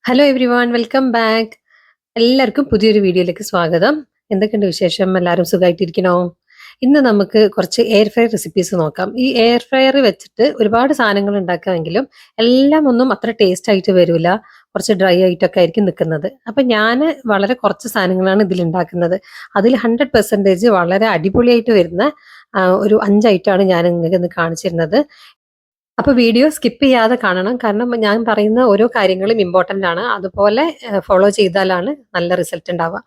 Hello every one welcome back. എല്ലാവർക്കും പുതിയൊരു വീഡിയോയിലേക്ക് സ്വാഗതം. എന്തൊക്കെയുണ്ട് വിശേഷം? എല്ലാവരും സുഖമായിട്ടിരിക്കണോ? ഇന്ന് നമുക്ക് കുറച്ച് എയർ ഫ്രയർ റെസിപ്പീസ് നോക്കാം. ഈ എയർ ഫ്രയർ വെച്ചിട്ട് ഒരുപാട് സാധനങ്ങൾ ഉണ്ടാക്കാമെങ്കിലും എല്ലാം ഒന്നും അത്ര ടേസ്റ്റ് ആയിട്ട് വരില്ല. കുറച്ച് ഡ്രൈ ആയിട്ടൊക്കെ ആയിരിക്കും നിൽക്കുന്നത്. അപ്പം ഞാൻ വളരെ കുറച്ച് സാധനങ്ങളാണ് ഇതിൽ ഉണ്ടാക്കുന്നത്. അതിൽ 100% വളരെ അടിപൊളിയായിട്ട് വരുന്ന ഒരു 5 ഐറ്റമാണ് ഞാൻ നിങ്ങൾക്ക് ഇന്ന് കാണിച്ചിരുന്നത്. അപ്പൊ വീഡിയോ സ്കിപ്പ് ചെയ്യാതെ കാണണം. കാരണം ഞാൻ പറയുന്ന ഓരോ കാര്യങ്ങളും ഇമ്പോർട്ടന്റ് ആണ്. അതുപോലെ ഫോളോ ചെയ്താലാണ് നല്ല റിസൾട്ട് ഉണ്ടാവുക.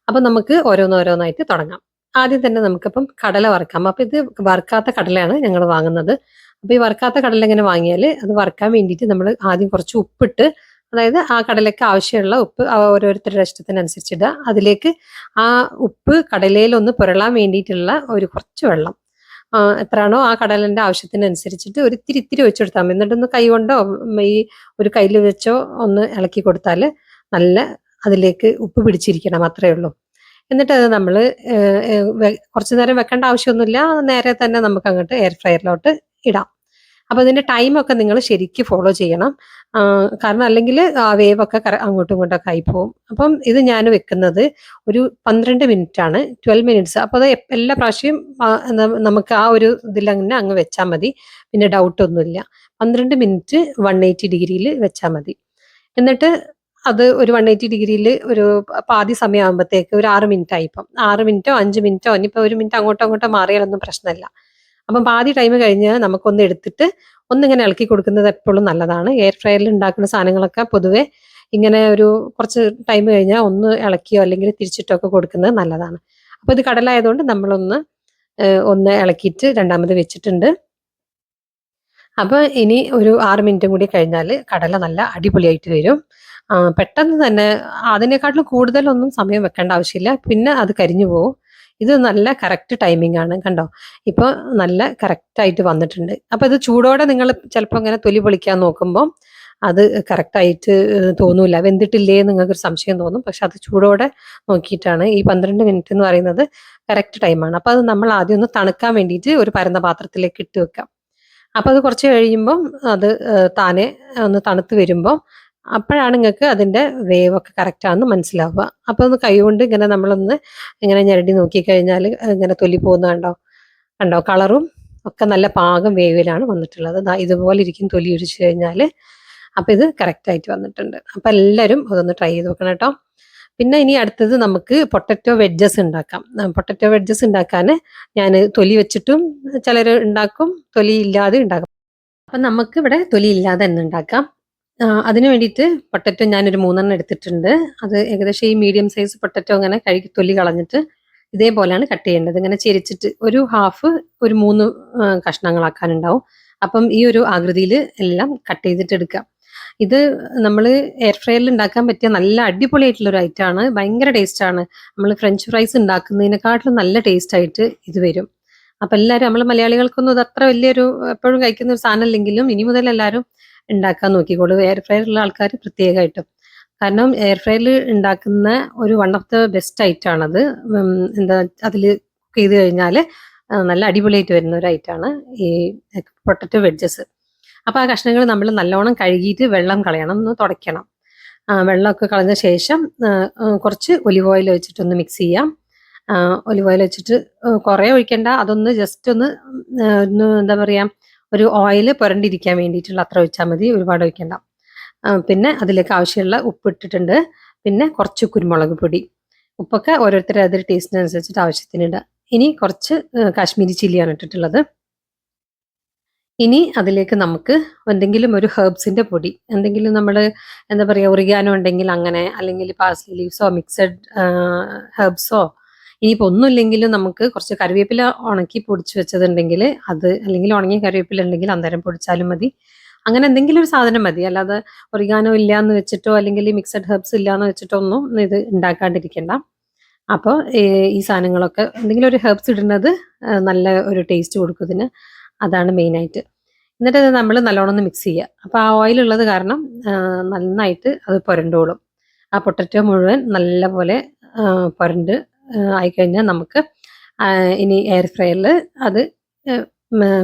അപ്പൊ നമുക്ക് ഓരോന്നോരോന്നായിട്ട് തുടങ്ങാം. ആദ്യം തന്നെ നമുക്കിപ്പം കടല വറുക്കാം. അപ്പൊ ഇത് വറുക്കാത്ത കടലയാണ് ഞങ്ങൾ വാങ്ങുന്നത്. അപ്പൊ ഈ വറുക്കാത്ത കടല എങ്ങനെ വാങ്ങിയാൽ അത് വറുക്കാൻ വേണ്ടിയിട്ട് നമ്മൾ ആദ്യം കുറച്ച് ഉപ്പിട്ട്, അതായത് ആ കടലയ്ക്ക് ആവശ്യമുള്ള ഉപ്പ് ഓരോരുത്തരുടെ ഇഷ്ടത്തിനനുസരിച്ച് ഇടുക. അതിലേക്ക് ആ ഉപ്പ് കടലയിൽ ഒന്ന് പുരളാൻ വേണ്ടിയിട്ടുള്ള ഒരു കുറച്ച് വെള്ളം, എത്രയാണോ ആ കടലിന്റെ ആവശ്യത്തിനനുസരിച്ചിട്ട് ഒരു ഇത്തിരി ഇത്തിരി വെച്ചെടുത്താൽ മതി. എന്നിട്ടൊന്ന് കൈ കൊണ്ടോ ഈ ഒരു കയ്യിൽ വെച്ചോ ഒന്ന് ഇളക്കി കൊടുത്താൽ നല്ല അതിലേക്ക് ഉപ്പ് പിടിച്ചിരിക്കണം, അത്രേ ഉള്ളൂ. എന്നിട്ട് അത് നമ്മൾ കുറച്ചു നേരം വെക്കേണ്ട ആവശ്യമൊന്നുമില്ല. നേരെ തന്നെ നമുക്ക് അങ്ങോട്ട് എയർ ഫ്രയറിലോട്ട് ഇടാം. അപ്പൊ അതിന്റെ ടൈമൊക്കെ നിങ്ങൾ ശരിക്കും ഫോളോ ചെയ്യണം. കാരണം അല്ലെങ്കിൽ ആ വേവൊക്കെ അങ്ങോട്ടും ഇങ്ങോട്ടൊക്കെ ആയി പോകും. അപ്പം ഇത് ഞാൻ വെക്കുന്നത് ഒരു 12 മിനിറ്റ് ആണ്, 12 മിനിറ്റ്സ്. അപ്പോൾ അത് എല്ലാ പ്രാവശ്യവും നമുക്ക് ആ ഒരു ഇതിലങ്ങനെ അങ്ങ് വെച്ചാൽ മതി. പിന്നെ ഡൗട്ട് ഒന്നുമില്ല. 12 മിനിറ്റ് 180 ഡിഗ്രിയിൽ വെച്ചാൽ മതി. എന്നിട്ട് അത് ഒരു 180 ഡിഗ്രിയിൽ ഒരു പാതി സമയമാകുമ്പോഴത്തേക്ക് ഒരു 6 മിനിറ്റ് ആയി. ഇപ്പം 6 മിനിറ്റോ 5 മിനിറ്റോ ഇനിയിപ്പോൾ 1 മിനിറ്റ് അങ്ങോട്ടോ അങ്ങോട്ടോ മാറിയാലൊന്നും പ്രശ്നമില്ല. അപ്പം പാതി ടൈം കഴിഞ്ഞ് നമുക്കൊന്ന് എടുത്തിട്ട് ഒന്നിങ്ങനെ ഇളക്കി കൊടുക്കുന്നത് എപ്പോഴും നല്ലതാണ്. എയർ ഫ്രയറിൽ ഉണ്ടാക്കുന്ന സാധനങ്ങളൊക്കെ പൊതുവെ ഇങ്ങനെ ഒരു കുറച്ച് ടൈം കഴിഞ്ഞാൽ ഒന്ന് ഇളക്കിയോ അല്ലെങ്കിൽ തിരിച്ചിട്ടോ ഒക്കെ കൊടുക്കുന്നത് നല്ലതാണ്. അപ്പോൾ ഇത് കടലായതുകൊണ്ട് നമ്മളൊന്ന് ഒന്ന് ഇളക്കിയിട്ട് രണ്ടാമത് വെച്ചിട്ടുണ്ട്. അപ്പോൾ ഇനി ഒരു 6 മിനിറ്റും കൂടി കഴിഞ്ഞാൽ കടല നല്ല അടിപൊളിയായിട്ട് വരും. പെട്ടെന്ന് തന്നെ അതിനേക്കാട്ടിലും കൂടുതലൊന്നും സമയം വെക്കേണ്ട ആവശ്യമില്ല. പിന്നെ അത് കരിഞ്ഞു പോകും. ഇത് നല്ല കറക്റ്റ് ടൈമിംഗ് ആണ്. കണ്ടോ? ഇപ്പോൾ നല്ല കറക്റ്റായിട്ട് വന്നിട്ടുണ്ട്. അപ്പോൾ ഇത് ചൂടോടെ നിങ്ങൾ ചിലപ്പോൾ ഇങ്ങനെ തൊലി പൊളിക്കാൻ നോക്കുമ്പോൾ അത് കറക്റ്റായിട്ട് തോന്നൂല. വെന്തിട്ടില്ലേ എന്ന് നിങ്ങൾക്കൊരു സംശയം തോന്നും. പക്ഷെ അത് ചൂടോടെ നോക്കിയിട്ടാണ്. ഈ 12 മിനിറ്റ് എന്ന് പറയുന്നത് കറക്റ്റ് ടൈമാണ്. അപ്പോൾ അത് നമ്മൾ ആദ്യം ഒന്ന് തണുക്കാൻ വേണ്ടിയിട്ട് ഒരു പരന്ന പാത്രത്തിലേക്ക് ഇട്ട് വെക്കാം. അപ്പൊ അത് കുറച്ച് കഴിയുമ്പം അത് താനെ ഒന്ന് തണുത്ത് വരുമ്പം അപ്പോഴാണ് നിങ്ങൾക്ക് അതിന്റെ വേവൊക്കെ കറക്റ്റ് ആണെന്ന് മനസ്സിലാവുക. അപ്പൊ ഒന്ന് കൈകൊണ്ട് ഇങ്ങനെ നമ്മളൊന്ന് ഇങ്ങനെ ഞെരടി നോക്കിക്കഴിഞ്ഞാൽ ഇങ്ങനെ തൊലി പോകുന്നത് കണ്ടോ? കണ്ടോ? കളറും ഒക്കെ നല്ല പാകം വേവിലാണ് വന്നിട്ടുള്ളത്. ദാ ഇതുപോലെ ഇരിക്കും തൊലി ഒഴിച്ച് കഴിഞ്ഞാൽ. അപ്പൊ ഇത് കറക്റ്റ് ആയിട്ട് വന്നിട്ടുണ്ട്. അപ്പൊ എല്ലാവരും അതൊന്ന് ട്രൈ ചെയ്ത് നോക്കണം കേട്ടോ. പിന്നെ ഇനി അടുത്തത് നമുക്ക് പൊട്ടറ്റോ വെഡ്ജസ് ഉണ്ടാക്കാം. പൊട്ടറ്റോ വെഡ്ജസ് ഉണ്ടാക്കാൻ ഞാൻ തൊലി വെച്ചിട്ടും ചിലർ ഉണ്ടാക്കും, തൊലി ഇല്ലാതെ ഉണ്ടാക്കും. അപ്പം നമുക്ക് ഇവിടെ തൊലി ഇല്ലാതെ തന്നെ ഉണ്ടാക്കാം. അതിന് വേണ്ടിയിട്ട് പൊട്ടറ്റോ ഞാനൊരു 3 എടുത്തിട്ടുണ്ട്. അത് ഏകദേശം ഈ മീഡിയം സൈസ് പൊട്ടറ്റോ ഇങ്ങനെ കഴുകി തൊലി കളഞ്ഞിട്ട് ഇതേപോലെയാണ് കട്ട് ചെയ്യേണ്ടത്. ഇങ്ങനെ ചെരിച്ചിട്ട് ഒരു ഹാഫ് ഒരു 3 കഷ്ണങ്ങളാക്കാനുണ്ടാവും. അപ്പം ഈ ഒരു ആകൃതിയിൽ എല്ലാം കട്ട് ചെയ്തിട്ട് എടുക്കാം. ഇത് നമ്മൾ എയർ ഫ്രയറിൽ ഉണ്ടാക്കാൻ പറ്റിയ നല്ല അടിപൊളിയായിട്ടുള്ള ഒരു ഐറ്റമാണ്. ഭയങ്കര ടേസ്റ്റാണ്. നമ്മൾ ഫ്രഞ്ച് ഫ്രൈസ് ഉണ്ടാക്കുന്നതിനെക്കാട്ടിലും നല്ല ടേസ്റ്റ് ആയിട്ട് ഇത് വരും. അപ്പം എല്ലാവരും നമ്മൾ മലയാളികൾക്കൊന്നും ഇത് അത്ര വലിയൊരു എപ്പോഴും കഴിക്കുന്ന ഒരു സാധനം അല്ലെങ്കിലും ഇനി മുതൽ എല്ലാവരും ഉണ്ടാക്കാൻ നോക്കിക്കോളൂ. എയർ ഫ്രയറുള്ള ആൾക്കാർ പ്രത്യേകമായിട്ടും. കാരണം എയർ ഫ്രയറിൽ ഉണ്ടാക്കുന്ന ഒരു വൺ ഓഫ് ദ ബെസ്റ്റ് ഐറ്റമാണത്. എന്താ അതിൽ കുക്ക് ചെയ്ത് കഴിഞ്ഞാൽ നല്ല അടിപൊളിയായിട്ട് വരുന്ന ഒരു ഐറ്റമാണ് ഈ പൊട്ടറ്റോ വെഡ്ജസ്. അപ്പോൾ ആ കഷ്ണങ്ങൾ നമ്മൾ നല്ലോണം കഴുകിയിട്ട് വെള്ളം കളയണം, ഒന്ന് തുടയ്ക്കണം. വെള്ളമൊക്കെ കളഞ്ഞ ശേഷം കുറച്ച് ഒലിവ് ഓയിൽ വെച്ചിട്ടൊന്ന് മിക്സ് ചെയ്യാം. ഒലിവ് ഓയിൽ വെച്ചിട്ട് കുറേ ഒഴിക്കണ്ട, അതൊന്ന് ജസ്റ്റ് ഒന്ന് ഒന്ന് എന്താ പറയുക, ഒരു ഓയിൽ പുരണ്ടിരിക്കാൻ വേണ്ടിയിട്ടുള്ള അത്ര ഒഴിച്ചാൽ മതി, ഒരുപാട് ഒഴിക്കണ്ട. പിന്നെ അതിലേക്ക് ആവശ്യമുള്ള ഉപ്പ് ഇട്ടിട്ടുണ്ട്. പിന്നെ കുറച്ച് കുരുമുളക് പൊടി. ഉപ്പൊക്കെ ഓരോരുത്തരുടെ അതിൽ ടേസ്റ്റിനനുസരിച്ചിട്ട് ആവശ്യത്തിന് ഇടുക. ഇനി കുറച്ച് കാശ്മീരി ചില്ലിയാണ് ഇട്ടിട്ടുള്ളത്. ഇനി അതിലേക്ക് നമുക്ക് എന്തെങ്കിലും ഒരു ഹെർബ്സിന്റെ പൊടി, എന്തെങ്കിലും നമ്മൾ എന്താ പറയുക, ഒറിഗാനോ ഉണ്ടെങ്കിൽ അങ്ങനെ, അല്ലെങ്കിൽ പാഴ്സ്ലി ലീവ്സോ മിക്സഡ് ഹെർബ്സോ, ഇനിയിപ്പോൾ ഒന്നുമില്ലെങ്കിലും നമുക്ക് കുറച്ച് കറിവേപ്പില ഉണക്കി പൊടിച്ച് വെച്ചതുണ്ടെങ്കിൽ അത്, അല്ലെങ്കിൽ ഉണങ്ങിയ കറിവേപ്പില ഉണ്ടെങ്കിൽ അന്നേരം പൊടിച്ചാലും മതി. അങ്ങനെ എന്തെങ്കിലും ഒരു സാധനം മതി. അല്ലാതെ ഒറിഗാനോ ഇല്ല എന്ന് വെച്ചിട്ടോ അല്ലെങ്കിൽ മിക്സഡ് ഹെർബ്സ് ഇല്ല എന്ന് വെച്ചിട്ടോ ഒന്നും ഇത് ഉണ്ടാക്കാണ്ടിരിക്കണ്ട. അപ്പോൾ ഈ സാധനങ്ങളൊക്കെ എന്തെങ്കിലും ഒരു ഹെർബ്സ് ഇടുന്നത് നല്ല ഒരു ടേസ്റ്റ് കൊടുക്കും ഇതിന്. അതാണ് മെയിനായിട്ട്. എന്നിട്ട് അത് നമ്മൾ നല്ലോണം ഒന്ന് മിക്സ് ചെയ്യുക. അപ്പോൾ ആ ഓയിലുള്ളത് കാരണം നന്നായിട്ട് അത് പുരണ്ടോളും. ആ പൊട്ടറ്റോ മുഴുവൻ നല്ലപോലെ പുരണ്ട് ആയിക്കഴിഞ്ഞാൽ നമുക്ക് ഇനി എയർ ഫ്രയറിൽ അത്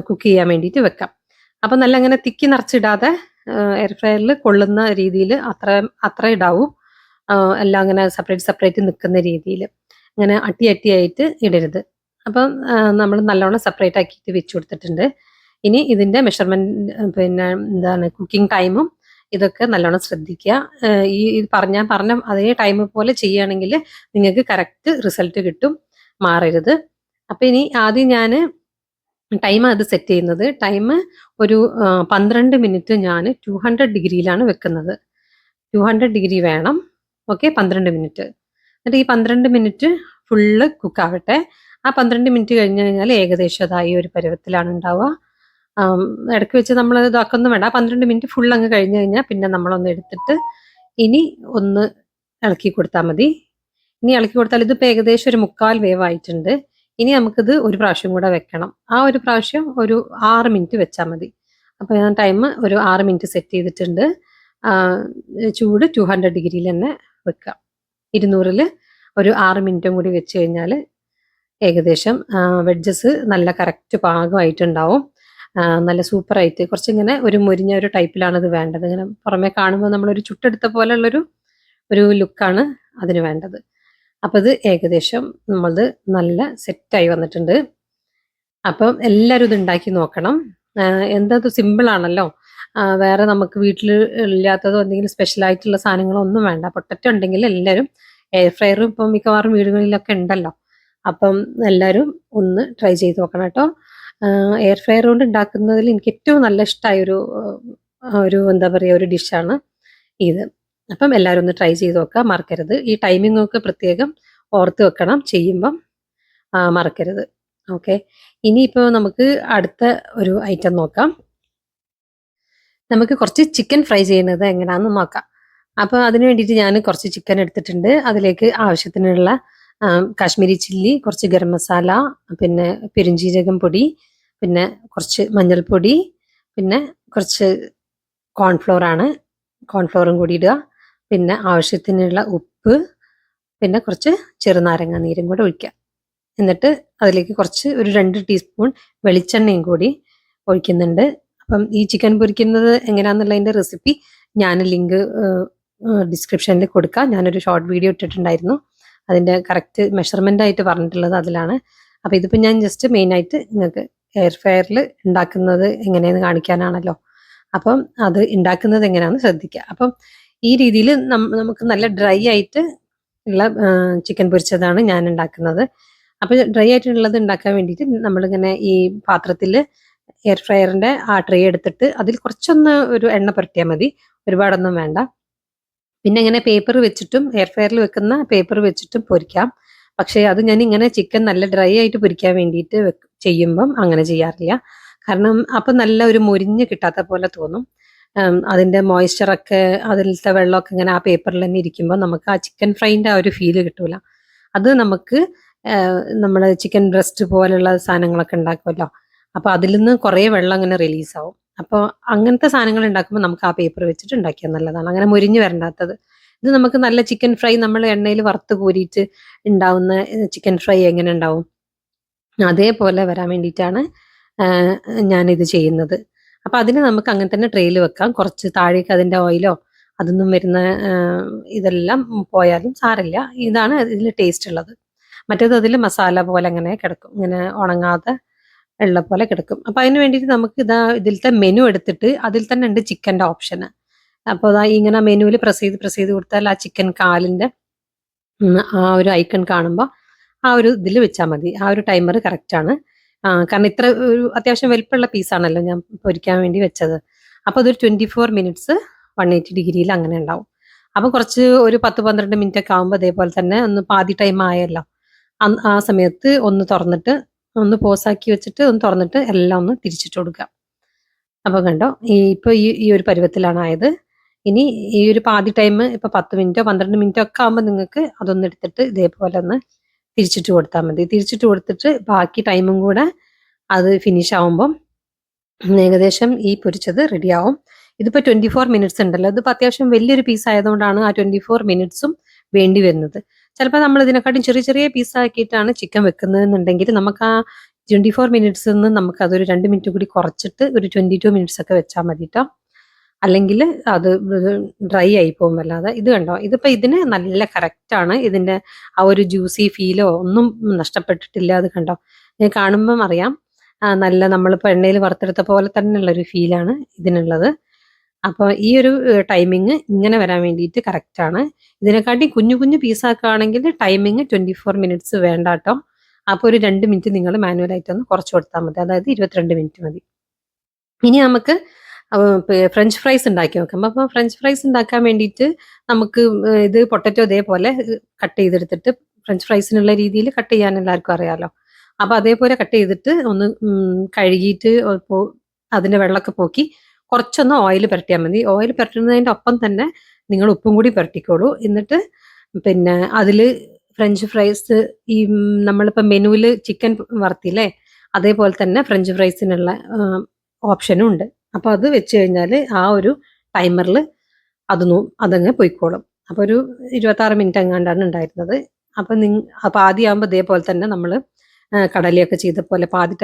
കുക്ക് ചെയ്യാൻ വേണ്ടിയിട്ട് വെക്കാം. അപ്പം നല്ല അങ്ങനെ തിക്കി നിറച്ചിടാതെ എയർ ഫ്രയറിൽ കൊള്ളുന്ന രീതിയിൽ അത്ര ഇടാവൂ. എല്ലാം അങ്ങനെ സെപ്പറേറ്റ് നിൽക്കുന്ന രീതിയിൽ. അങ്ങനെ അട്ടിയായിട്ട് ഇടരുത്. അപ്പം നമ്മൾ നല്ലോണം സെപ്പറേറ്റ് ആക്കിയിട്ട് വെച്ച് കൊടുത്തിട്ടുണ്ട്. ഇനി ഇതിൻ്റെ മെഷർമെൻറ്റ് പിന്നെ എന്താണ് കുക്കിംഗ് ടൈമും ഇതൊക്കെ നല്ലോണം ശ്രദ്ധിക്കുക. ഈ പറഞ്ഞ അതേ ടൈം പോലെ ചെയ്യുകയാണെങ്കിൽ നിങ്ങൾക്ക് കറക്റ്റ് റിസൾട്ട് കിട്ടും, മാറരുത്. അപ്പം ഇനി ആദ്യം ഞാൻ ടൈം അത് സെറ്റ് ചെയ്യുന്നത്. ടൈം ഒരു 12 മിനിറ്റ് ഞാൻ 200 ഡിഗ്രിയിലാണ് വെക്കുന്നത്. 200 ഡിഗ്രി വേണം. Okay, 12 minute. എന്നിട്ട് ഈ 12 മിനിറ്റ് ഫുള്ള് കുക്കാവട്ടെ. ആ 12 മിനിറ്റ് കഴിഞ്ഞ് കഴിഞ്ഞാൽ ഏകദേശം അതായി ഒരു പരുവത്തിലാണ് ഉണ്ടാവുക. ഇടയ്ക്ക് വെച്ച് നമ്മൾ ഇതാക്കൊന്നും വേണ്ട. 12 മിനിറ്റ് ഫുൾ അങ്ങ് കഴിഞ്ഞ് കഴിഞ്ഞാൽ പിന്നെ നമ്മളൊന്ന് എടുത്തിട്ട് ഇനി ഒന്ന് ഇളക്കി കൊടുത്താൽ മതി. ഇനി ഇളക്കി കൊടുത്താൽ ഇതിപ്പോൾ ഏകദേശം ഒരു 3/4 വേവായിട്ടുണ്ട്. ഇനി നമുക്കിത് ഒരു പ്രാവശ്യം കൂടെ വെക്കണം. ആ ഒരു പ്രാവശ്യം ഒരു 6 മിനിറ്റ് വെച്ചാൽ മതി. അപ്പോൾ ഞാൻ ടൈം ഒരു 6 മിനിറ്റ് സെറ്റ് ചെയ്തിട്ടുണ്ട്. ചൂട് 200 ഡിഗ്രിയിൽ തന്നെ വെക്കുക. 200-ൽ ഒരു 6 മിനിറ്റും കൂടി വെച്ച് കഴിഞ്ഞാൽ ഏകദേശം വെഡ്ജസ് നല്ല കറക്റ്റ് പാകമായിട്ടുണ്ടാവും. നല്ല സൂപ്പറായിട്ട് കുറച്ചിങ്ങനെ ഒരു മുരിഞ്ഞ ഒരു ടൈപ്പിലാണ് ഇത് വേണ്ടത്. ഇങ്ങനെ പുറമെ കാണുമ്പോൾ നമ്മളൊരു ചുട്ടെടുത്ത പോലെയുള്ളൊരു ലുക്കാണ് അതിന് വേണ്ടത്. അപ്പോൾ ഇത് ഏകദേശം നമ്മളത് നല്ല സെറ്റായി വന്നിട്ടുണ്ട്. അപ്പം എല്ലാവരും ഇത് ഉണ്ടാക്കി നോക്കണം. എന്താ സിമ്പിളാണല്ലോ. വേറെ നമുക്ക് വീട്ടിൽ ഇല്ലാത്തതോ എന്തെങ്കിലും സ്പെഷ്യലായിട്ടുള്ള സാധനങ്ങളോ ഒന്നും വേണ്ട. പൊട്ടറ്റോ ഉണ്ടെങ്കിൽ എല്ലാവരും എയർ ഫ്രയറും ഇപ്പം മിക്കവാറും വീടുകളിലൊക്കെ ഉണ്ടല്ലോ. അപ്പം എല്ലാവരും ഒന്ന് ട്രൈ ചെയ്ത് നോക്കണം കേട്ടോ. എയർ ഫ്രയർ കൊണ്ട് ഉണ്ടാക്കുന്നതിൽ എനിക്ക് ഏറ്റവും നല്ല ഇഷ്ടമായ ഒരു എന്താ പറയുക ഒരു ഡിഷാണ് ഇത്. അപ്പം എല്ലാവരും ഒന്ന് ട്രൈ ചെയ്ത് നോക്കുക, മറക്കരുത്. ഈ ടൈമിംഗ് ഒക്കെ പ്രത്യേകം ഓർത്ത് വെക്കണം, ചെയ്യുമ്പം മറക്കരുത്. ഓക്കെ, ഇനിയിപ്പോൾ നമുക്ക് അടുത്ത ഒരു ഐറ്റം നോക്കാം. നമുക്ക് കുറച്ച് ചിക്കൻ ഫ്രൈ ചെയ്യുന്നത് എങ്ങനെയാണെന്ന് നോക്കാം. അപ്പോൾ അതിന് വേണ്ടിയിട്ട് ഞാൻ കുറച്ച് ചിക്കൻ എടുത്തിട്ടുണ്ട്. അതിലേക്ക് ആവശ്യത്തിനുള്ള കാശ്മീരി ചില്ലി, കുറച്ച് ഗരം മസാല, പിന്നെ പെരുംജീരകം പൊടി, പിന്നെ കുറച്ച് മഞ്ഞൾപ്പൊടി, പിന്നെ കുറച്ച് കോൺഫ്ലോറും കൂടി ഇടുക. പിന്നെ ആവശ്യത്തിനുള്ള ഉപ്പ്, പിന്നെ കുറച്ച് ചെറുനാരങ്ങ നീരും കൂടെ ഒഴിക്കുക. എന്നിട്ട് അതിലേക്ക് കുറച്ച് ഒരു 2 ടീസ്പൂൺ വെളിച്ചെണ്ണയും കൂടി ഒഴിക്കുന്നുണ്ട്. അപ്പം ഈ ചിക്കൻ പൊരിക്കുന്നത് എങ്ങനെയാണെന്നുള്ളതിൻ്റെ റെസിപ്പി ഞാൻ ലിങ്ക് ഡിസ്ക്രിപ്ഷനിൽ കൊടുക്കാം. ഞാനൊരു ഷോർട്ട് വീഡിയോ ഇട്ടിട്ടുണ്ടായിരുന്നു. അതിൻ്റെ കറക്റ്റ് മെഷർമെൻ്റ് ആയിട്ട് പറഞ്ഞിട്ടുള്ളത് അതിലാണ്. അപ്പോൾ ഇതിപ്പോൾ ഞാൻ ജസ്റ്റ് മെയിനായിട്ട് നിങ്ങൾക്ക് എയർ ഫ്രയറിൽ ഉണ്ടാക്കുന്നത് എങ്ങനെയെന്ന് കാണിക്കാനാണല്ലോ. അപ്പം അത് ഉണ്ടാക്കുന്നത് എങ്ങനെയാണെന്ന് ശ്രദ്ധിക്കുക. അപ്പം ഈ രീതിയിൽ നമുക്ക് നല്ല ഡ്രൈ ആയിട്ട് ഉള്ള ചിക്കൻ പൊരിച്ചതാണ് ഞാൻ ഉണ്ടാക്കുന്നത്. അപ്പോൾ ഡ്രൈ ആയിട്ടുള്ളത് ഉണ്ടാക്കാൻ വേണ്ടിയിട്ട് നമ്മളിങ്ങനെ ഈ പാത്രത്തിൽ എയർ ഫ്രയറിൻ്റെ ആ ട്രേ എടുത്തിട്ട് അതിൽ കുറച്ചൊന്ന് ഒരു എണ്ണ പുരട്ടിയാൽ മതി, ഒരുപാടൊന്നും വേണ്ട. പിന്നെ ഇങ്ങനെ പേപ്പർ വെച്ചിട്ടും എയർ ഫ്രയറിൽ വെക്കുന്ന പേപ്പർ വെച്ചിട്ടും പൊരിക്കാം. പക്ഷേ അത് ഞാൻ ഇങ്ങനെ ചിക്കൻ നല്ല ഡ്രൈ ആയിട്ട് പൊരിക്കാൻ വേണ്ടിയിട്ട് ചെയ്യുമ്പം അങ്ങനെ ചെയ്യാറില്ല. കാരണം അപ്പം നല്ല ഒരു മൊരിഞ്ഞ് കിട്ടാത്ത പോലെ തോന്നും. അതിൻ്റെ മോയ്സ്ചറൊക്കെ അതിലത്തെ വെള്ളമൊക്കെ ഇങ്ങനെ ആ പേപ്പറിൽ തന്നെ ഇരിക്കുമ്പോൾ നമുക്ക് ആ ചിക്കൻ ഫ്രൈൻ്റെ ആ ഒരു ഫീല് കിട്ടൂല. അത് നമുക്ക് നമ്മൾ ചിക്കൻ ബ്രസ്റ്റ് പോലുള്ള സാധനങ്ങളൊക്കെ ഉണ്ടാക്കുമല്ലോ, അപ്പോൾ അതിൽ നിന്ന് കുറേ വെള്ളം അങ്ങനെ റിലീസാവും. അപ്പോൾ അങ്ങനത്തെ സാധനങ്ങൾ ഉണ്ടാക്കുമ്പോൾ നമുക്ക് ആ പേപ്പർ വെച്ചിട്ട് ഉണ്ടാക്കിയാൽ നല്ലതാണ്, അങ്ങനെ മുരിഞ്ഞ് വരണ്ടാത്തത്. ഇത് നമുക്ക് നല്ല ചിക്കൻ ഫ്രൈ നമ്മൾ എണ്ണയിൽ വറുത്ത് കോരിയിട്ട് ഉണ്ടാവുന്ന ചിക്കൻ ഫ്രൈ എങ്ങനെ ഉണ്ടാവും അതേപോലെ വരാൻ വേണ്ടിയിട്ടാണ് ഞാനിത് ചെയ്യുന്നത്. അപ്പോൾ അതിന് നമുക്ക് അങ്ങനെ തന്നെ ട്രെയിൽ വെക്കാം. കുറച്ച് താഴേക്ക് അതിൻ്റെ ഓയിലോ അതൊന്നും വരുന്ന ഇതെല്ലാം പോയാലും സാരമില്ല. ഇതാണ് ഇതിൽ ടേസ്റ്റ് ഉള്ളത്. മറ്റേത് അതിൽ മസാല പോലെ അങ്ങനെ കിടക്കും, ഇങ്ങനെ ഉണങ്ങാതെ ഉള്ള പോലെ കിടക്കും. അപ്പോൾ അതിന് വേണ്ടിയിട്ട് നമുക്ക് ഇതിലത്തെ മെനു എടുത്തിട്ട് അതിൽ തന്നെ ഉണ്ട് ചിക്കൻ്റെ ഓപ്ഷന്. അപ്പോൾ ഇങ്ങനെ മെനുവിൽ പ്രസ് ചെയ്ത് കൊടുത്താൽ ആ ചിക്കൻ കാലിൻ്റെ ആ ഒരു ഐക്കൺ കാണുമ്പോൾ ആ ഒരു ഇതിൽ വെച്ചാൽ മതി. ആ ഒരു ടൈമർ കറക്റ്റാണ്. കാരണം ഇത്ര ഒരു അത്യാവശ്യം വലിപ്പമുള്ള പീസാണല്ലോ ഞാൻ പൊരിക്കാൻ വേണ്ടി വെച്ചത്. അപ്പോൾ അതൊരു 24 മിനിറ്റ്സ് 180 ഡിഗ്രിയിൽ അങ്ങനെ ഉണ്ടാവും. അപ്പോൾ കുറച്ച് ഒരു 10-12 മിനിറ്റ് ഒക്കെ ആകുമ്പോൾ അതേപോലെ തന്നെ ഒന്ന് പാതി ടൈം ആയല്ലോ, ആ സമയത്ത് ഒന്ന് തുറന്നിട്ട് ഒന്ന് പോസാക്കി വെച്ചിട്ട് ഒന്ന് തുറന്നിട്ട് എല്ലാം ഒന്ന് തിരിച്ചിട്ട് കൊടുക്കുക. അപ്പോൾ കണ്ടോ, ഇപ്പോൾ ഈ ഒരു പരുവത്തിലാണ് ആയത്. ഇനി ഈ ഒരു പാതി ടൈം ഇപ്പോൾ 10 മിനിറ്റോ 12 മിനിറ്റോ ഒക്കെ ആകുമ്പോൾ നിങ്ങൾക്ക് അതൊന്ന് എടുത്തിട്ട് ഇതേപോലെ ഒന്ന് തിരിച്ചിട്ട് കൊടുത്താൽ മതി. തിരിച്ചിട്ട് കൊടുത്തിട്ട് ബാക്കി ടൈമും കൂടെ അത് ഫിനിഷ് ആവുമ്പം ഏകദേശം ഈ പൊരിച്ചത് റെഡിയാവും. ഇതിപ്പോൾ 24 മിനിറ്റ്സ് ഉണ്ടല്ലോ, ഇതിപ്പോൾ അത്യാവശ്യം വലിയൊരു പീസ് ആയതുകൊണ്ടാണ് ആ 24 മിനിറ്റ്സും വേണ്ടി വരുന്നത്. ചിലപ്പോൾ നമ്മൾ ഇതിനെക്കാട്ടും ചെറിയ പീസാക്കിയിട്ടാണ് ചിക്കൻ വെക്കുന്നതെന്നുണ്ടെങ്കിൽ നമുക്ക് ആ 24 മിനിറ്റ്സിൽ നിന്ന് നമുക്ക് അതൊരു 2 മിനിറ്റ് കൂടി കുറച്ചിട്ട് ഒരു 22 മിനിറ്റ്സ് ഒക്കെ വെച്ചാൽ മതി കേട്ടോ. അല്ലെങ്കിൽ അത് ഡ്രൈ ആയി പോകും വല്ലാതെ. ഇത് കണ്ടോ, ഇതിപ്പോ ഇതിന് നല്ല കറക്റ്റ് ആണ്. ഇതിന്റെ ആ ഒരു ജ്യൂസി ഫീലോ ഒന്നും നഷ്ടപ്പെട്ടിട്ടില്ല. അത് കണ്ടോ, ഞാൻ കാണുമ്പം അറിയാം. നല്ല നമ്മളിപ്പോ എണ്ണയിൽ വറുത്തെടുത്ത പോലെ തന്നെയുള്ള ഒരു ഫീലാണ് ഇതിനുള്ളത്. അപ്പൊ ഈ ഒരു ടൈമിങ് ഇങ്ങനെ വരാൻ വേണ്ടിയിട്ട് കറക്റ്റ് ആണ്. ഇതിനെക്കാട്ടി കുഞ്ഞു കുഞ്ഞു പീസാക്കുകയാണെങ്കിൽ ടൈമിങ് 24 മിനിറ്റ്സ് വേണ്ട കേട്ടോ. അപ്പൊ ഒരു 2 മിനിറ്റ് നിങ്ങൾ മാനുവലായിട്ട് ഒന്ന് കുറച്ച് കൊടുത്താൽ മതി. അതായത് 22 മിനിറ്റ് മതി. ഇനി നമുക്ക് ഫ്രഞ്ച് ഫ്രൈസ് ഉണ്ടാക്കി നോക്കാം. അപ്പൊ ഫ്രഞ്ച് ഫ്രൈസ് ഉണ്ടാക്കാൻ വേണ്ടിയിട്ട് നമുക്ക് ഇത് പൊട്ടറ്റോ ഇതേപോലെ കട്ട് ചെയ്തെടുത്തിട്ട് ഫ്രഞ്ച് ഫ്രൈസിനുള്ള രീതിയിൽ കട്ട് ചെയ്യാൻ എല്ലാവർക്കും അറിയാലോ. അപ്പൊ അതേപോലെ കട്ട് ചെയ്തിട്ട് ഒന്ന് കഴുകിയിട്ട് അതിന്റെ വെള്ളമൊക്കെ പോക്കി കുറച്ചൊന്ന് ഓയിൽ പുരട്ടിയാൽ മതി. ഓയിൽ പുരട്ടുന്നതിന്റെ ഒപ്പം തന്നെ നിങ്ങൾ ഉപ്പും കൂടി പുരട്ടിക്കോളൂ. എന്നിട്ട് പിന്നെ അതിൽ ഫ്രഞ്ച് ഫ്രൈസ് ഈ നമ്മളിപ്പോൾ മെനുവിൽ ചിക്കൻ വറുത്തില്ലേ, അതേപോലെ തന്നെ ഫ്രഞ്ച് ഫ്രൈസിനുള്ള ഓപ്ഷനും ഉണ്ട്. അപ്പോൾ അത് വെച്ച് കഴിഞ്ഞാൽ ആ ഒരു ടൈമറിൽ അതങ്ങ് പോയിക്കോളും. അപ്പോൾ ഒരു 26 മിനിറ്റ് എങ്ങാണ്ടാണ് ഉണ്ടായിരുന്നത്. അപ്പോൾ ആദ്യമാകുമ്പോൾ ഇതേപോലെ തന്നെ നമ്മൾ കടലയൊക്കെ ചെയ്ത പോലെ പാതി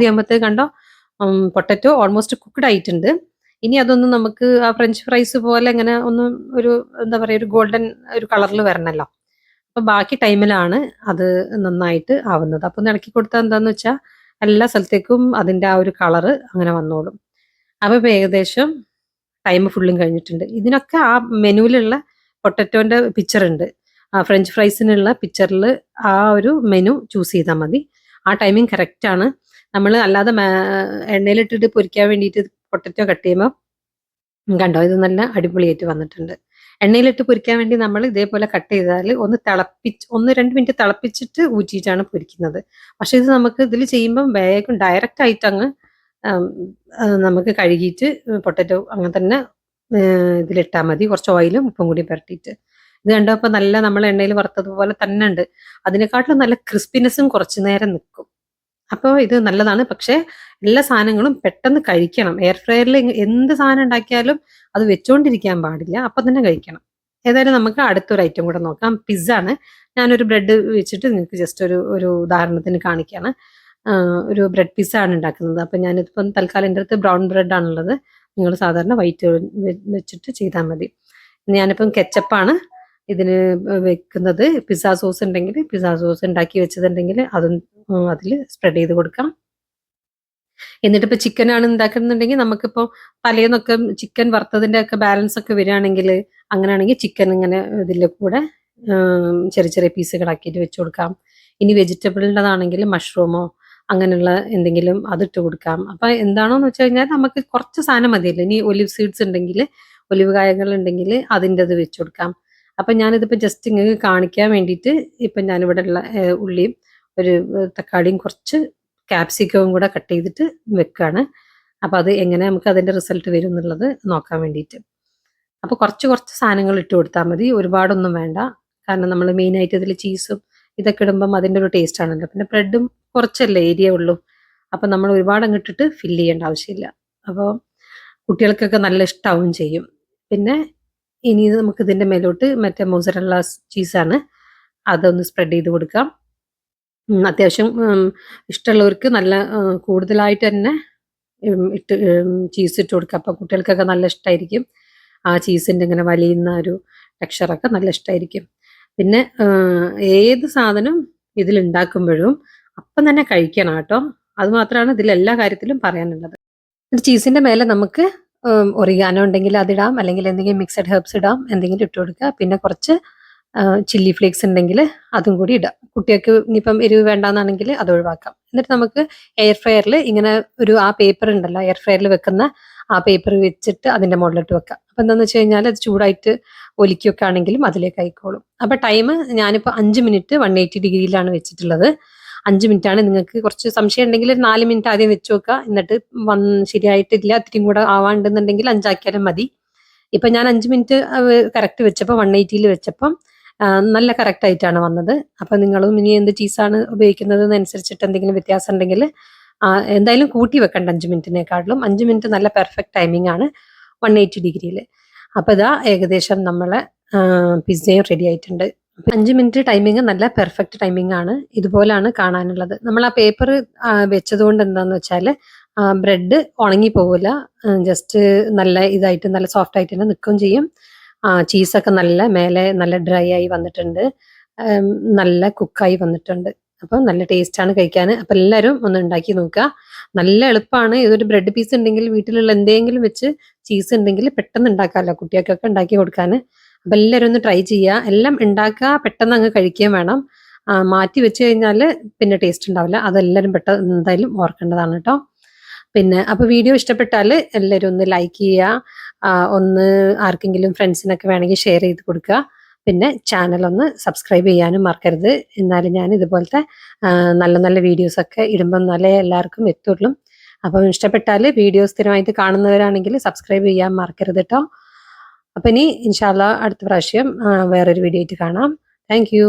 ആകുമ്പോഴത്തേക്ക് കണ്ടോ പൊട്ടറ്റോ ഓൾമോസ്റ്റ് കുക്ക്ഡ് ആയിട്ടുണ്ട്. ഇനി അതൊന്നും നമുക്ക് ആ ഫ്രഞ്ച് ഫ്രൈസ് പോലെ ഇങ്ങനെ ഒന്ന് ഒരു എന്താ പറയുക, ഒരു ഗോൾഡൻ ഒരു കളറിൽ വരണമല്ലോ. അപ്പൊ ബാക്കി ടൈമിലാണ് അത് നന്നായിട്ട് ആവുന്നത്. അപ്പൊ ഒന്ന് ഇളക്കി കൊടുത്താൽ എന്താന്ന് വെച്ചാൽ എല്ലാ സ്ഥലത്തേക്കും അതിന്റെ ആ ഒരു കളറ് അങ്ങനെ വന്നോളും. അപ്പൊ ഇപ്പൊ ഏകദേശം ടൈം ഫുള്ളും കഴിഞ്ഞിട്ടുണ്ട്. ഇതിനൊക്കെ ആ മെനുവിലുള്ള പൊട്ടറ്റോന്റെ പിക്ചർ ഉണ്ട്. ആ ഫ്രഞ്ച് ഫ്രൈസിനുള്ള പിക്ചറിൽ ആ ഒരു മെനു ചൂസ് ചെയ്താൽ മതി. ആ ടൈമിങ് കറക്റ്റ് ആണ്. നമ്മൾ അല്ലാതെ എണ്ണയിലിട്ടിട്ട് പൊരിക്കാൻ വേണ്ടിയിട്ട് പൊട്ടറ്റോ കട്ട് ചെയ്യുമ്പോൾ കണ്ടോ, ഇത് നല്ല അടിപൊളിയായിട്ട് വന്നിട്ടുണ്ട്. എണ്ണയിലിട്ട് പൊരിക്കാൻ വേണ്ടി നമ്മൾ ഇതേപോലെ കട്ട് ചെയ്താൽ ഒന്ന് 1-2 മിനിറ്റ് തിളപ്പിച്ചിട്ട് ഊറ്റിയിട്ടാണ് പൊരിക്കുന്നത്. പക്ഷെ ഇത് നമുക്ക് ഇതിൽ ചെയ്യുമ്പം വേഗം ഡയറക്റ്റ് ആയിട്ട് അങ്ങ് നമുക്ക് കഴുകിയിട്ട് പൊട്ടറ്റോ അങ്ങനെ തന്നെ ഇതിലിട്ടാൽ മതി. കുറച്ച് ഓയിലും ഉപ്പും കൂടി പുരട്ടിയിട്ട്. ഇത് കണ്ടപ്പോൾ നല്ല നമ്മൾ എണ്ണയിൽ വറുത്തതുപോലെ തന്നെ ഉണ്ട്. അതിനെക്കാട്ടിലും നല്ല ക്രിസ്പിനെസ്സും കുറച്ചു നേരം നിൽക്കും. അപ്പോൾ ഇത് നല്ലതാണ്. പക്ഷേ എല്ലാ സാധനങ്ങളും പെട്ടെന്ന് കഴിക്കണം. എയർ ഫ്രയറിൽ എന്ത് സാധനം ഉണ്ടാക്കിയാലും അത് വെച്ചുകൊണ്ടിരിക്കാൻ പാടില്ല, അപ്പം തന്നെ കഴിക്കണം. ഏതായാലും നമുക്ക് അടുത്തൊരു ഐറ്റം കൂടെ നോക്കാം. പിസ്സ ആണ്. ഞാനൊരു ബ്രെഡ് വെച്ചിട്ട് നിങ്ങൾക്ക് ജസ്റ്റ് ഒരു ഉദാഹരണത്തിന് കാണിക്കുകയാണ്. ഒരു ബ്രെഡ് പിസ്സ ആണ് ഉണ്ടാക്കുന്നത്. അപ്പം ഞാനിതിപ്പം തൽക്കാലം എൻ്റെ അടുത്ത് ബ്രൗൺ ബ്രെഡ് ആണുള്ളത്. നിങ്ങൾ സാധാരണ വൈറ്റ് വെച്ചിട്ട് ചെയ്താൽ മതി. ഞാനിപ്പം കെച്ചപ്പാണ് ഇതിന് വെക്കുന്നത്. പിസ്സ സോസ് ഉണ്ടെങ്കിൽ പിസ്സ സോസ് ഉണ്ടാക്കി വെച്ചതുണ്ടെങ്കിൽ അതും അതിൽ സ്പ്രെഡ് ചെയ്ത് കൊടുക്കാം. എന്നിട്ട് ഇപ്പൊ ചിക്കൻ ആണ് ഉണ്ടാക്കുന്നുണ്ടെങ്കിൽ നമുക്കിപ്പോ തലേന്നൊക്കെ ചിക്കൻ വറുത്തതിന്റെ ഒക്കെ ബാലൻസ് ഒക്കെ വരികയാണെങ്കിൽ അങ്ങനെയാണെങ്കിൽ ചിക്കൻ ഇങ്ങനെ ഇതിന്റെ കൂടെ ചെറിയ ചെറിയ പീസുകളാക്കിയിട്ട് വെച്ച് കൊടുക്കാം. ഇനി വെജിറ്റബിളിൻ്റെതാണെങ്കിൽ മഷ്റൂമോ അങ്ങനെയുള്ള എന്തെങ്കിലും അതിട്ട് കൊടുക്കാം. അപ്പൊ എന്താണോന്ന് വെച്ച് കഴിഞ്ഞാൽ നമുക്ക് കുറച്ച് സാധനം മതിയല്ലോ. ഇനി ഒലിവ് സീഡ്സ് ഉണ്ടെങ്കിൽ, ഒലിവ് കായകൾ ഉണ്ടെങ്കിൽ അതിൻ്റെ അത് വെച്ച് കൊടുക്കാം. അപ്പൊ ഞാനിതിപ്പോ ജസ്റ്റ് ഇങ്ങനെ കാണിക്കാൻ വേണ്ടിയിട്ട് ഇപ്പൊ ഞാനിവിടെ ഉള്ള ഉള്ളിയും ഒരു തക്കാളിയും കുറച്ച് ക്യാപ്സിക്കവും കൂടെ കട്ട് ചെയ്തിട്ട് വെക്കുകയാണ്. അപ്പൊ അത് എങ്ങനെ നമുക്ക് അതിന്റെ റിസൾട്ട് വരും എന്നുള്ളത് നോക്കാൻ വേണ്ടിയിട്ട്. അപ്പൊ കുറച്ച് സാധനങ്ങൾ ഇട്ട് കൊടുത്താൽ മതി, ഒരുപാടൊന്നും വേണ്ട. കാരണം നമ്മൾ മെയിനായിട്ട് ഇതിൽ ചീസും ഇതൊക്കെ ഇടുമ്പം അതിൻ്റെ ഒരു ടേസ്റ്റ് ആണല്ലോ. പിന്നെ ബ്രെഡും കുറച്ചല്ലേ ഏരിയ ഉള്ളൂ. അപ്പൊ നമ്മൾ ഒരുപാട് അങ്ങിട്ടിട്ട് ഫില്ല് ചെയ്യേണ്ട ആവശ്യമില്ല. അപ്പോൾ കുട്ടികൾക്കൊക്കെ നല്ല ഇഷ്ടാവും ചെയ്യും. പിന്നെ ഇനി നമുക്ക് ഇതിന്റെ മേലോട്ട് മറ്റേ മൊസറല്ല ചീസാണ്, അതൊന്ന് സ്പ്രെഡ് ചെയ്ത് കൊടുക്കാം. അത്യാവശ്യം ഇഷ്ടമുള്ളവർക്ക് നല്ല കൂടുതലായിട്ട് തന്നെ ചീസ് ഇട്ട് കൊടുക്കാം. അപ്പം കുട്ടികൾക്കൊക്കെ നല്ല ഇഷ്ടമായിരിക്കും. ആ ചീസിൻ്റെ ഇങ്ങനെ വലിയുന്ന ഒരു ടെക്സ്ചറൊക്കെ നല്ല ഇഷ്ടമായിരിക്കും. പിന്നെ ഏത് സാധനം ഇതിലുണ്ടാക്കുമ്പോഴും അപ്പം തന്നെ കഴിക്കണം കേട്ടോ. അത് മാത്രമാണ് ഇതിലെല്ലാ കാര്യത്തിലും പറയാനുള്ളത്. ചീസിൻ്റെ മേലെ നമുക്ക് ഒറിഗാനോ ഉണ്ടെങ്കിൽ അതിടാം, അല്ലെങ്കിൽ എന്തെങ്കിലും മിക്സഡ് ഹെർബ്സ് ഇടാം, എന്തെങ്കിലും ഇട്ട് കൊടുക്കുക. പിന്നെ കുറച്ച് ചില്ലി ഫ്ലേക്സ് ഉണ്ടെങ്കിൽ അതും കൂടി ഇടാം. കുട്ടികൾക്ക് ഇനിയിപ്പം എരിവ് വേണ്ടാന്നാണെങ്കിൽ അത് ഒഴിവാക്കാം. എന്നിട്ട് നമുക്ക് എയർ ഫ്രയറിൽ ഇങ്ങനെ ആ പേപ്പർ ഉണ്ടല്ലോ, എയർ ഫ്രയറിൽ വെക്കുന്ന ആ പേപ്പർ വെച്ചിട്ട് അതിന്റെ മുകളിലിട്ട് വെക്കാം. അപ്പം എന്താണെന്ന് വെച്ച് കഴിഞ്ഞാൽ അത് ചൂടായിട്ട് ഒലിക്കൊക്കെ ആണെങ്കിലും അതിലേക്ക് ആയിക്കോളും. അപ്പൊ ടൈം ഞാനിപ്പോൾ 5 മിനിറ്റ് 180 ഡിഗ്രിയിലാണ് വെച്ചിട്ടുള്ളത്. 5 മിനിറ്റ് ആണ്. നിങ്ങൾക്ക് കുറച്ച് സംശയം ഉണ്ടെങ്കിൽ 4 മിനിറ്റ് ആദ്യം വെച്ച് നോക്കുക. എന്നിട്ട് ശരിയായിട്ടില്ല, ഇത്തിരിയും കൂടെ ആവാണ്ടെന്നുണ്ടെങ്കിൽ 5 ആക്കിയാലും മതി. ഇപ്പൊ ഞാൻ 5 മിനിറ്റ് കറക്റ്റ് വെച്ചപ്പോൾ 180 വെച്ചപ്പം നല്ല കറക്റ്റ് ആയിട്ടാണ് വന്നത്. അപ്പൊ നിങ്ങളും ഇനി എന്ത് ചീസാണ് ഉപയോഗിക്കുന്നത് അനുസരിച്ചിട്ട് എന്തെങ്കിലും വ്യത്യാസം ഉണ്ടെങ്കിൽ എന്തായാലും കൂട്ടി വെക്കണ്ട 5 മിനിറ്റിനെക്കാട്ടിലും. 5 മിനിറ്റ് നല്ല പെർഫെക്റ്റ് ടൈമിംഗ് ആണ് 180 ഡിഗ്രിയിൽ. അപ്പൊ ഇതാ ഏകദേശം നമ്മളെ പിസ്സയും റെഡി ആയിട്ടുണ്ട്. 5 മിനിറ്റ് ടൈമിങ് നല്ല പെർഫെക്റ്റ് ടൈമിംഗ് ആണ്. ഇതുപോലാണ് കാണാനുള്ളത്. നമ്മൾ ആ പേപ്പർ വെച്ചത് കൊണ്ട് എന്താന്ന് വെച്ചാൽ ബ്രെഡ് ഉണങ്ങി പോവില്ല. ജസ്റ്റ് നല്ല ഇതായിട്ട് നല്ല സോഫ്റ്റ് ആയിട്ട് തന്നെ നിൽക്കുകയും ചെയ്യും. ചീസൊക്കെ നല്ല മേലെ നല്ല ഡ്രൈ ആയി വന്നിട്ടുണ്ട്. നല്ല കുക്കായി വന്നിട്ടുണ്ട്. അപ്പം നല്ല ടേസ്റ്റാണ് കഴിക്കാൻ. അപ്പം എല്ലാവരും ഒന്ന് ഉണ്ടാക്കി നോക്കുക. നല്ല എളുപ്പമാണ്. ഇതൊരു ബ്രെഡ് പീസ് ഉണ്ടെങ്കിൽ വീട്ടിലുള്ള എന്തെങ്കിലും വെച്ച് ചീസ് ഉണ്ടെങ്കിൽ പെട്ടെന്ന് ഉണ്ടാക്കാമല്ലോ കുട്ടികൾക്കൊക്കെ ഉണ്ടാക്കി കൊടുക്കാൻ. അപ്പം എല്ലാവരും ഒന്ന് ട്രൈ ചെയ്യുക. എല്ലാം ഉണ്ടാക്കുക, പെട്ടെന്ന് അങ്ങ് കഴിക്കുകയും വേണം. മാറ്റി വെച്ച് കഴിഞ്ഞാൽ പിന്നെ ടേസ്റ്റ് ഉണ്ടാവില്ല. അതെല്ലാവരും പെട്ടെന്ന് എന്തായാലും ഓർക്കേണ്ടതാണ് കേട്ടോ. പിന്നെ അപ്പോൾ വീഡിയോ ഇഷ്ടപ്പെട്ടാൽ എല്ലാവരും ഒന്ന് ലൈക്ക് ചെയ്യുക. ഒന്ന് ആർക്കെങ്കിലും ഫ്രണ്ട്സിനൊക്കെ വേണമെങ്കിൽ ഷെയർ ചെയ്ത് കൊടുക്കുക. പിന്നെ ചാനൽ ഒന്ന് സബ്സ്ക്രൈബ് ചെയ്യാനും മറക്കരുത്. എന്നാലും ഞാൻ ഇതുപോലത്തെ നല്ല നല്ല വീഡിയോസൊക്കെ ഇടുമ്പോൾ എന്നാലേ എല്ലാവർക്കും എത്തുള്ളൂ. അപ്പം ഇഷ്ടപ്പെട്ടാൽ വീഡിയോ സ്ഥിരമായിട്ട് കാണുന്നവരാണെങ്കിൽ സബ്സ്ക്രൈബ് ചെയ്യാൻ മറക്കരുത് കേട്ടോ. അപ്പം ഇനി ഇൻഷാ അല്ലാഹ് അടുത്ത പ്രാവശ്യം വേറൊരു വീഡിയോ ആയിട്ട് കാണാം. Thank you.